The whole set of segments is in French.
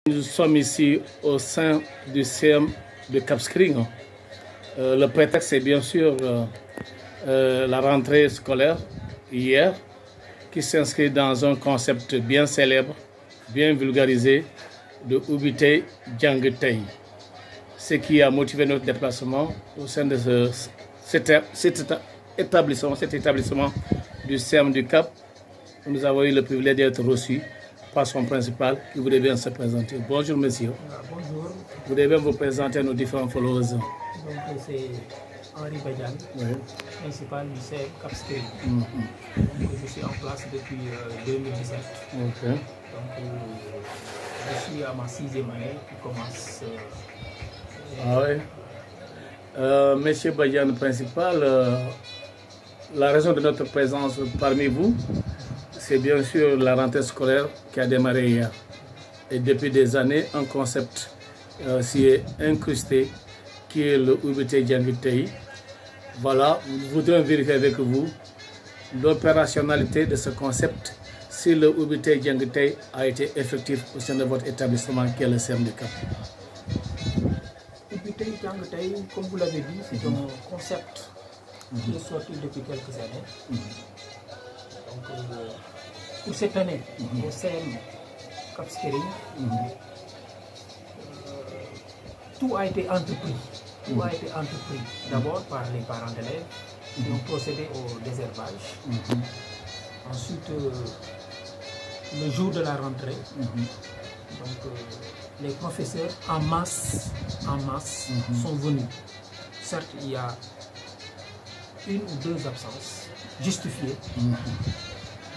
Nous sommes ici au sein du CM de Cap Skirring. Le prétexte, c'est bien sûr la rentrée scolaire hier, qui s'inscrit dans un concept bien célèbre, bien vulgarisé, de Ubité Djangitei. Ce qui a motivé notre déplacement au sein de cet établissement du CM du Cap. Nous avons eu le privilège d'être reçus par son principal, qui voudrait bien se présenter. Bonjour monsieur. Bonjour. Vous devez bien vous présenter à nos différents followers. Donc c'est Henri Badiane, principal du CM Cap Skirring. Donc je suis en place depuis 2017. Okay. Donc je suis à ma 6e année qui commence. Monsieur Badiane, principal, la raison de notre présence parmi vous, c'est bien sûr la rentrée scolaire qui a démarré hier. Et depuis des années, un concept s'y est incrusté, qui est le Ubité Djangitei. Voilà, nous voudrions vérifier avec vous l'opérationnalité de ce concept, si le Ubité Djangitei a été effectif au sein de votre établissement qui est le CM du Cap. Ubité Djangitei, comme vous l'avez dit, c'est un concept qui est sorti depuis quelques années. Donc, pour cette année, au CM Cap Skirring, tout a été entrepris. Tout a été entrepris d'abord par les parents d'élèves qui ont procédé au désherbage. Ensuite, le jour de la rentrée, donc, les professeurs en masse sont venus. Certes, il y a une ou deux absences justifiées,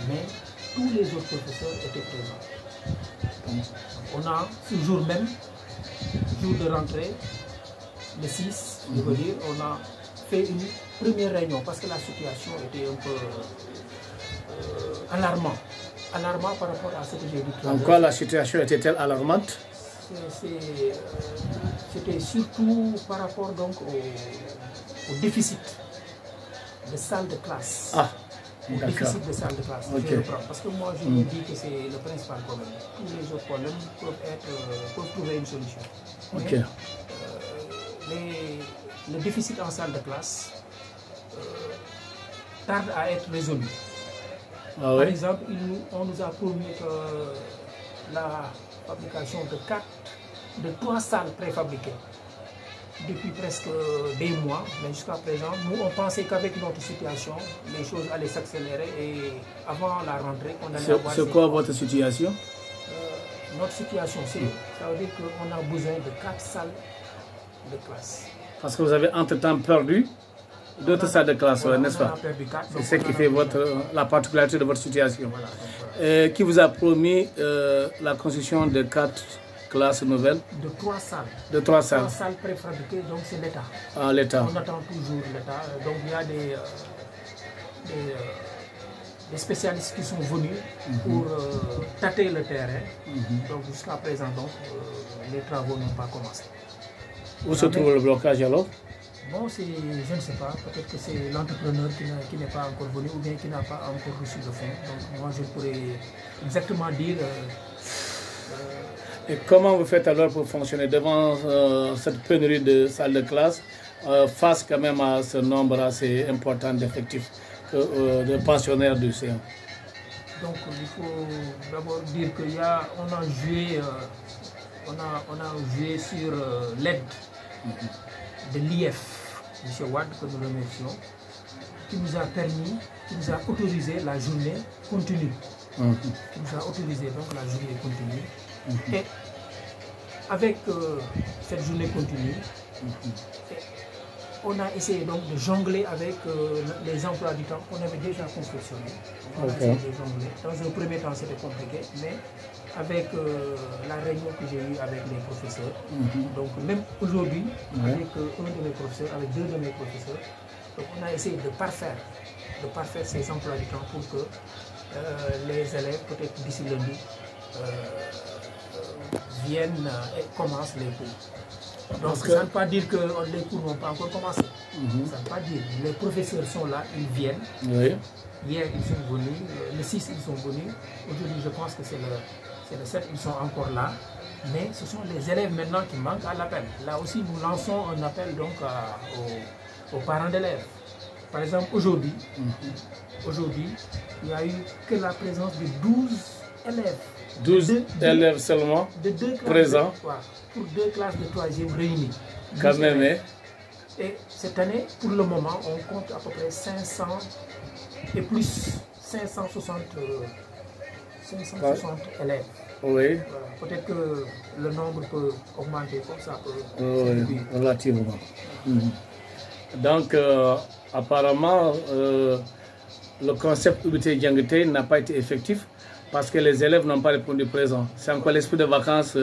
mais tous les autres professeurs étaient présents. Donc, on a ce jour même, jour de rentrée, le 6, je veux dire, on a fait une première réunion parce que la situation était un peu alarmante par rapport à ce que j'ai dit tout à l'heure. En quoi la situation était-elle alarmante? C'était surtout par rapport donc au déficit de salles de classe. Déficit de salle de classe. Okay. Parce que moi, je me dis que c'est le principal problème. Tous les autres problèmes peuvent trouver une solution. Okay. Mais le déficit en salle de classe tarde à être résolu. Par exemple, on nous a promis que la fabrication de 3 salles préfabriquées depuis presque des mois, mais jusqu'à présent, nous on pensait qu'avec notre situation, les choses allaient s'accélérer et avant la rentrée, on allait avoir... C'est quoi votre situation? Notre situation, ça veut dire qu'on a besoin de 4 salles de classe. Parce que vous avez entre-temps perdu d'autres salles de classe, voilà, n'est-ce pas? C'est ce qui fait la particularité de votre situation. Voilà. Qui vous a promis la construction de 4 classes nouvelles? De 3 salles. De 3 salles. 3 salles préfabriquées, donc c'est l'État. Ah, l'État. On attend toujours l'État. Donc il y a des spécialistes qui sont venus pour tâter le terrain. Donc jusqu'à présent, donc, les travaux n'ont pas commencé. Où se trouve le blocage alors? Bon, je ne sais pas. Peut-être que c'est l'entrepreneur qui n'est pas encore venu ou bien qui n'a pas encore reçu le fonds. Donc moi je pourrais exactement dire... Et comment vous faites alors pour fonctionner devant cette pénurie de salles de classe, face quand même à ce nombre assez important d'effectifs, de pensionnaires du CM? Donc il faut d'abord dire qu'on a joué sur l'aide de l'IF, M. Wad, que nous remercions, qui nous a autorisé la journée continue. Qui nous a autorisé donc la journée continue. Et avec cette journée continue, on a essayé donc de jongler avec les emplois du temps qu'on avait déjà confectionnés. On a essayé de jongler. Dans un premier temps, c'était compliqué, mais avec la réunion que j'ai eue avec les professeurs, donc même aujourd'hui, avec un de mes professeurs, avec 2 de mes professeurs, donc on a essayé de parfaire ces emplois du temps pour que les élèves, peut-être d'ici lundi, viennent et commencent les cours. Donc ça ne veut pas dire que les cours n'ont pas encore commencé. Ça ne veut pas dire. Les professeurs sont là, ils viennent. Hier, ils sont venus. Le 6, ils sont venus. Aujourd'hui, je pense que c'est le 7, ils sont encore là. Mais ce sont les élèves maintenant qui manquent à l'appel. Là aussi, nous lançons un appel donc aux parents d'élèves. Par exemple, aujourd'hui, il n'y a eu que la présence de 12 élèves. 12 élèves seulement de 2 classes présents pour 2 classes de 3e réunies. Quand même, hein? Et cette année, pour le moment, on compte à peu près 500 et plus 560 élèves. Oui. Peut-être que le nombre peut augmenter comme ça. Oui, relativement. Donc, apparemment, le concept Ubité Djangité n'a pas été effectif parce que les élèves n'ont pas répondu présent. C'est encore l'esprit de vacances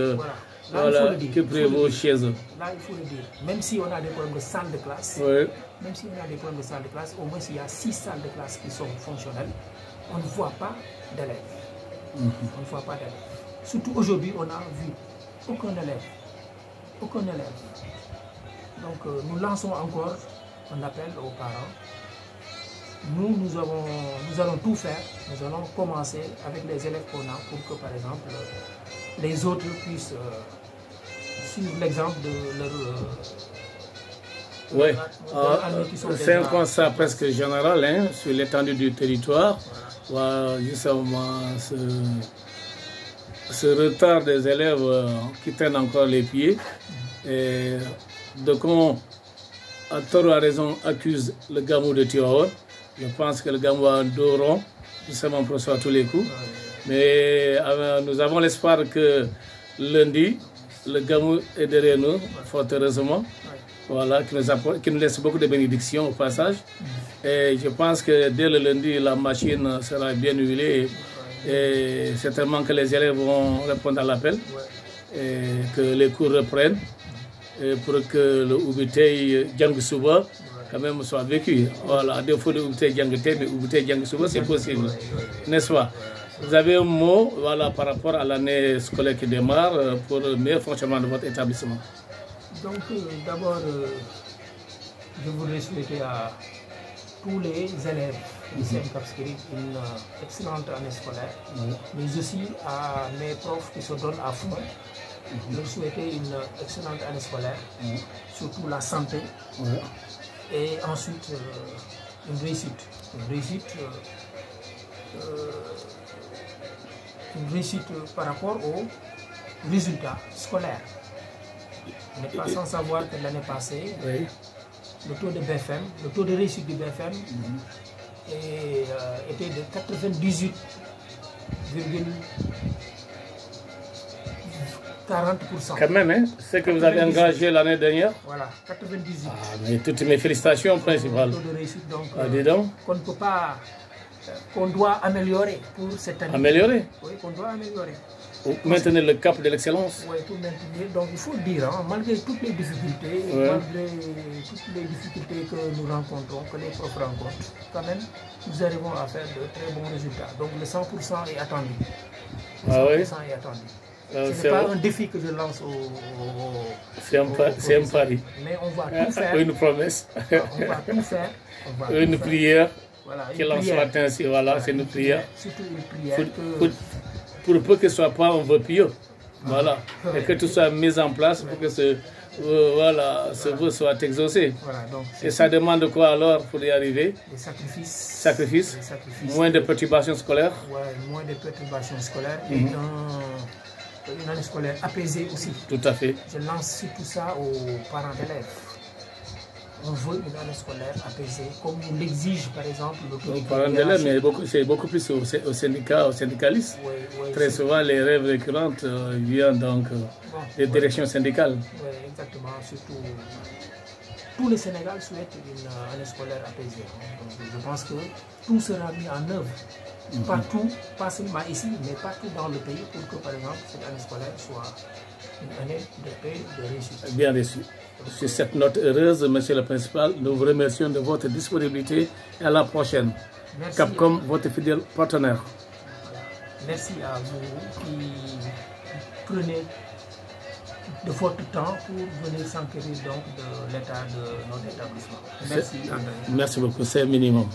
qui prévaut chez eux. Là, il faut le dire. Même si on a des problèmes de salle de classe, même si on a des problèmes de salle de classe, au moins il y a 6 salles de classe qui sont fonctionnelles, on ne voit pas d'élèves. On ne voit pas d'élèves. Surtout aujourd'hui, on n'a vu aucun élève. Aucun élève. Donc, nous lançons encore un appel aux parents. Nous allons tout faire. Nous allons commencer avec les élèves qu'on a pour que, par exemple, les autres puissent suivre l'exemple de leur... Oui, c'est un constat presque général hein, sur l'étendue du territoire. Voilà, justement, ce retard des élèves qui traînent encore les pieds. Et donc, à tort ou à raison, accuse le Gamou de Tivaouane. Je pense que le Gamou a un dos rond, justement pour ça à tous les coups. Mais nous avons l'espoir que lundi, le Gamou est derrière nous, fort heureusement. Voilà, qui nous laisse beaucoup de bénédictions au passage. Et je pense que dès le lundi, la machine sera bien huilée. Et certainement que les élèves vont répondre à l'appel. Et que les cours reprennent. Et pour que le Ubité Djangsuba quand même soit vécu. Voilà, à défaut de Ubité Djangité, mais Ubité Djangsuba, c'est possible. N'est-ce pas? Vous avez un mot voilà, par rapport à l'année scolaire qui démarre pour le meilleur fonctionnement de votre établissement? Donc, d'abord, je voudrais souhaiter à tous les élèves du CM Cap Skirring une excellente année scolaire, mais aussi à mes profs qui se donnent à fond. Leur souhaiter une excellente année scolaire, surtout la santé, et ensuite une réussite. Une réussite par rapport aux résultats scolaires. Vous n'êtes pas sans savoir que l'année passée, le taux de BFM, le taux de réussite du BFM était de 98,40%. Quand même, hein? C'est que vous avez engagé l'année dernière. Voilà, 98. Ah, mais toutes mes félicitations principales. Le taux de réussite, donc, dis donc. qu'on ne peut pas, qu'on doit améliorer pour cette année. Améliorer? Oui, qu'on doit améliorer. Pour maintenir le cap de l'excellence. Oui, pour maintenir. Donc il faut dire, hein, malgré toutes les difficultés, malgré toutes les difficultés que nous rencontrons, que les profs rencontrent, quand même, nous arrivons à faire de très bons résultats. Donc le 100% est attendu. Le 100% est attendu. Ce n'est pas un défi que je lance c'est un pari. Mais on va tout faire. Une promesse. On va tout faire. Une prière. Voilà, qui lance ce matin, voilà, c'est une prière. Surtout une prière. Pour peu que ce ne soit pas un vœu pieux. Voilà. Et que tout soit mis en place pour que ce vœu soit exaucé. Voilà, donc, et ça demande quoi alors pour y arriver? Des sacrifices. Sacrifices. Moins de perturbations scolaires. Ouais, moins de perturbations scolaires. Et une année scolaire apaisée aussi. Tout à fait. Je lance surtout ça aux parents d'élèves. On veut une année scolaire apaisée, comme nous l'exige par exemple le parents d'élèves, mais c'est beaucoup plus aux syndicats, aux syndicalistes. Très souvent, les rêves récurrentes viennent donc des directions syndicales. Oui, exactement. Surtout, tout le Sénégal souhaite une année scolaire apaisée. Donc, je pense que tout sera mis en œuvre. Partout, pas seulement ici, mais partout dans le pays, pour que par exemple cette année scolaire soit une année de paix, de réussite. Bien reçu. Sur cette note heureuse, monsieur le principal, nous vous remercions de votre disponibilité et à la prochaine. Merci. Capcom, votre fidèle partenaire. Merci à vous qui prenez de votre temps pour venir s'enquérir donc de l'état de notre établissement. Merci. Merci beaucoup, c'est un minimum.